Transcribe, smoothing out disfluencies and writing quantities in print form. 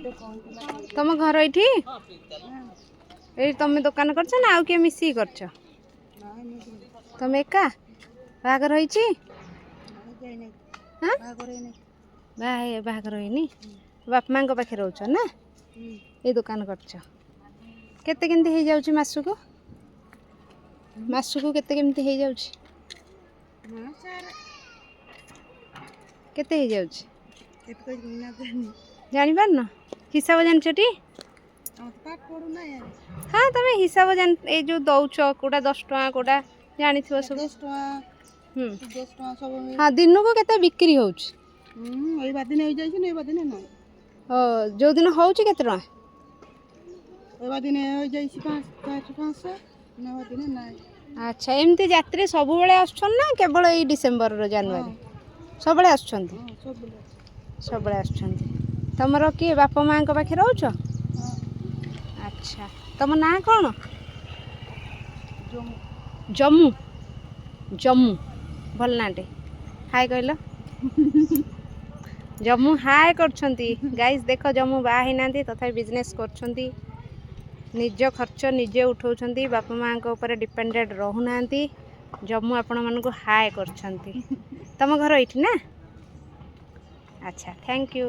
तुम घर ये तुम दुकान कर आउ किए मिसिक कर तुम एका बाहागर होइछि बाहागर होइनी बाप माँ पाखे रोच ना ये दुकान कर केते केमती हो जाउछि मासुको केते केमती हो जाउछि केते हो जाउछि जानी पार न हिसाब जानछटी हाँ तुम हिसाब जान ए जो दौच कोड़ा 10 टका कोड़ा जानी सब 10 टका 10 टका सब हाँ दिन को केते बिक्री होउछि एई बादिन हो जाइछि नै बादिन नै जो दिन होउछि केते टका एई बादिन हो जाइछि 500 नै बादिन नै अच्छा एमती यात्री सब बेले आछन ना केवल एई डिसेंबर रो जनवरी सब बेले आछन सब बेले आछन तमरो की बापा माँ को पाखे रहउछ अच्छा तुम ना कौन जम्मू जम्मू भल नाटे हाय कहल जम्मू हाय करछंती गाइस देख जम्मू बाही नांती तथा बिजनेस करछंती निज खर्च निजे उठाउछंती बापा माँ को ऊपर डिपेंडेंट रहु नांती जम्मू आपण मानको हाय करछंती तम घर एठी ना अच्छा थैंक यू।